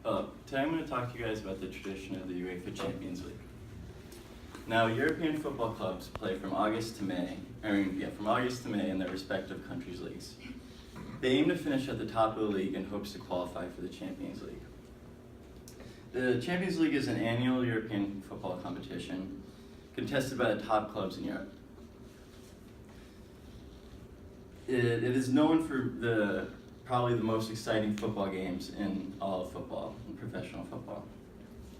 Today I'm going to talk to you guys about the tradition of the UEFA Champions League. Now, European football clubs play from August to May in their respective countries' leagues. They aim to finish at the top of the league in hopes to qualify for the Champions League. The Champions League is an annual European football competition contested by the top clubs in Europe. It is known for probably the most exciting football games in all of football, in professional football.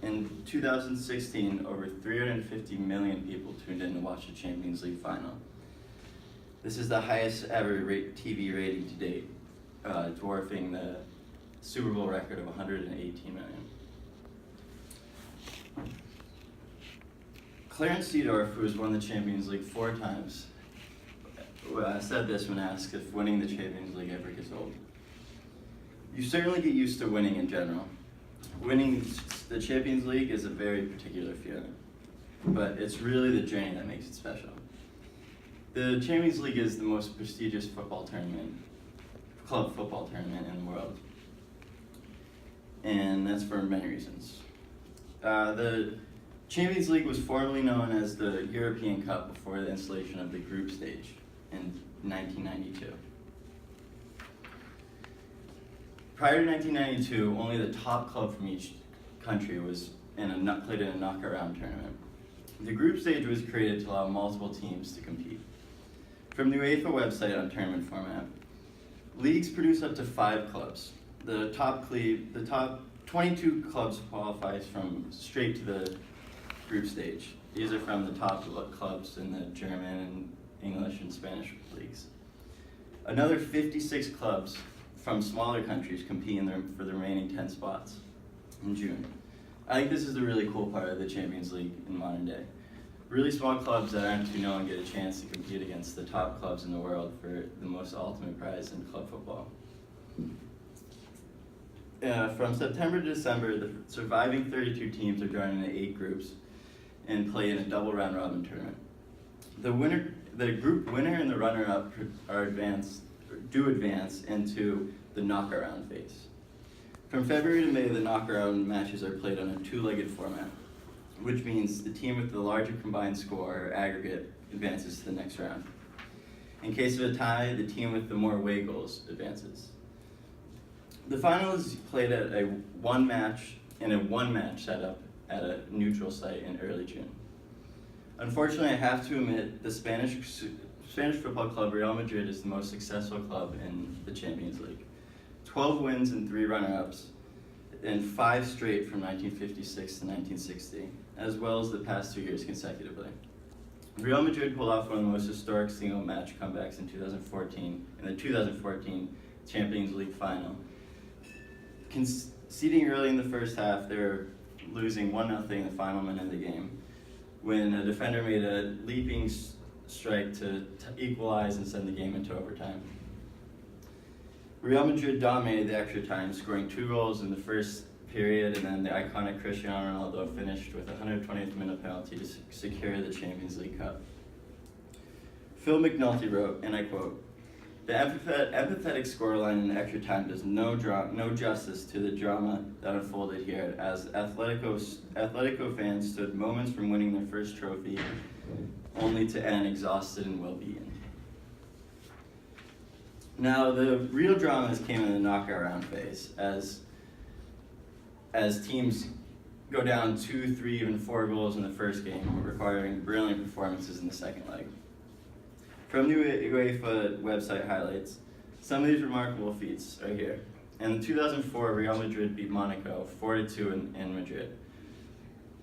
In 2016, over 350 million people tuned in to watch the Champions League final. This is the highest ever TV rating to date, dwarfing the Super Bowl record of 118 million. Clarence Seedorf, who has won the Champions League 4 times, said this when asked if winning the Champions League ever gets old. You certainly get used to winning in general. Winning the Champions League is a very particular feeling, but it's really the journey that makes it special. The Champions League is the most prestigious club football tournament in the world, and that's for many reasons. The Champions League was formerly known as the European Cup before the installation of the group stage in 1992. Prior to 1992, only the top club from each country was played in a knockout tournament. The group stage was created to allow multiple teams to compete. From the UEFA website on tournament format, leagues produce up to 5 clubs. The top 22 clubs qualifies straight to the group stage. These are from the top clubs in the German and English and Spanish leagues. Another 56 clubs from smaller countries compete for the remaining 10 spots in June. I think this is the really cool part of the Champions League in modern day. Really small clubs that aren't too known get a chance to compete against the top clubs in the world for the most ultimate prize in club football. From September to December, the surviving 32 teams are drawn into 8 groups and play in a double round robin tournament. The group winner and the runner-up do advance into the knockout round phase. From February to May, the knockout round matches are played on a 2-legged format, which means the team with the larger combined score or aggregate advances to the next round. In case of a tie, the team with the more away goals advances. The final is played at a one-match setup at a neutral site in early June. Unfortunately, I have to admit the Spanish football club Real Madrid is the most successful club in the Champions League. 12 wins and 3 runner-ups, and 5 straight from 1956 to 1960, as well as the past 2 years consecutively. Real Madrid pulled off one of the most historic single-match comebacks in 2014, in the 2014 Champions League final. Conceding early in the first half, they were losing 1-0 in the final minute of the game, when a defender made a leaping strike to equalize and send the game into overtime. Real Madrid dominated the extra time, scoring 2 goals in the first period, and then the iconic Cristiano Ronaldo finished with a 120th minute penalty to secure the Champions League Cup. Phil McNulty wrote, and I quote, "The empathetic scoreline in extra time does no justice to the drama that unfolded here, as Atletico fans stood moments from winning their first trophy, only to end exhausted and well-beaten." Now, the real dramas came in the knockout round phase, as teams go down 2, 3, even 4 goals in the first game, requiring brilliant performances in the second leg. From the UEFA website highlights, some of these remarkable feats are here. In 2004, Real Madrid beat Monaco 4-2 in Madrid.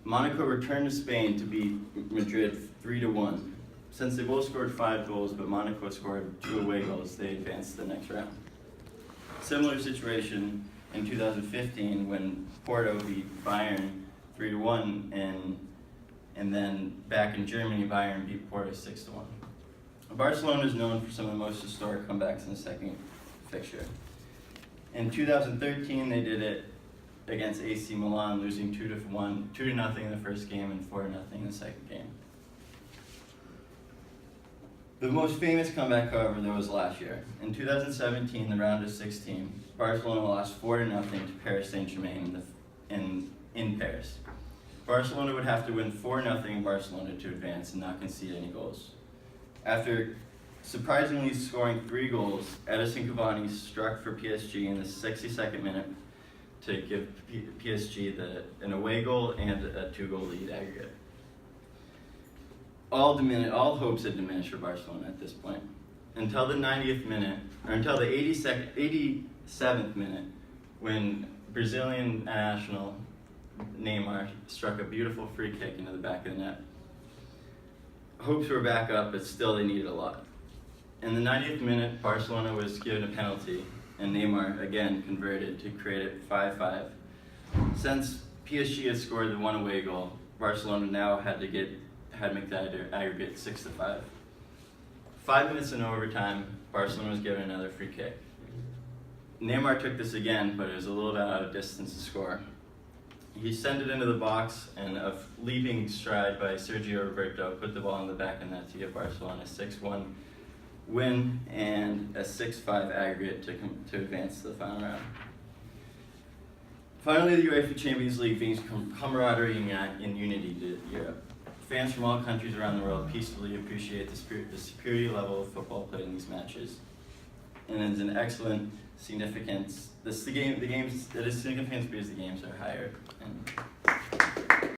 Monaco returned to Spain to beat Madrid 3-1. Since they both scored 5 goals, but Monaco scored 2 away goals, they advanced to the next round. Similar situation in 2015 when Porto beat Bayern 3-1, and then back in Germany, Bayern beat Porto 6-1. Barcelona is known for some of the most historic comebacks in the second fixture. In 2013, they did it against AC Milan, losing 2-0 in the first game and 4-0 in the second game. The most famous comeback, however, though, was last year. In 2017, the round of 16, Barcelona lost 4-0 to Paris Saint-Germain in Paris. Barcelona would have to win 4-0 in Barcelona to advance and not concede any goals. After surprisingly scoring 3 goals, Edison Cavani struck for PSG in the 62nd minute to give PSG an away goal and a 2-goal lead aggregate. All hopes had diminished for Barcelona at this point, until the 90th minute, or until the 87th minute, when Brazilian national Neymar struck a beautiful free kick into the back of the net. Hopes were back up, but still they needed a lot. In the 90th minute, Barcelona was given a penalty, and Neymar again converted to create it 5-5. Since PSG had scored the 1 away goal, Barcelona now had to make the aggregate 6-5. 5 minutes in overtime, Barcelona was given another free kick. Neymar took this again, but it was a little bit out of distance to score. He sent it into the box, and a leaping stride by Sergio Roberto put the ball in the back of the net to give Barcelona a 6-1 win and a 6-5 aggregate to advance to the final round. Finally, the UEFA Champions League brings camaraderie and unity to Europe. Fans from all countries around the world peacefully appreciate the superior level of football played in these matches, and it's an excellent significance. The significance because the games are higher. And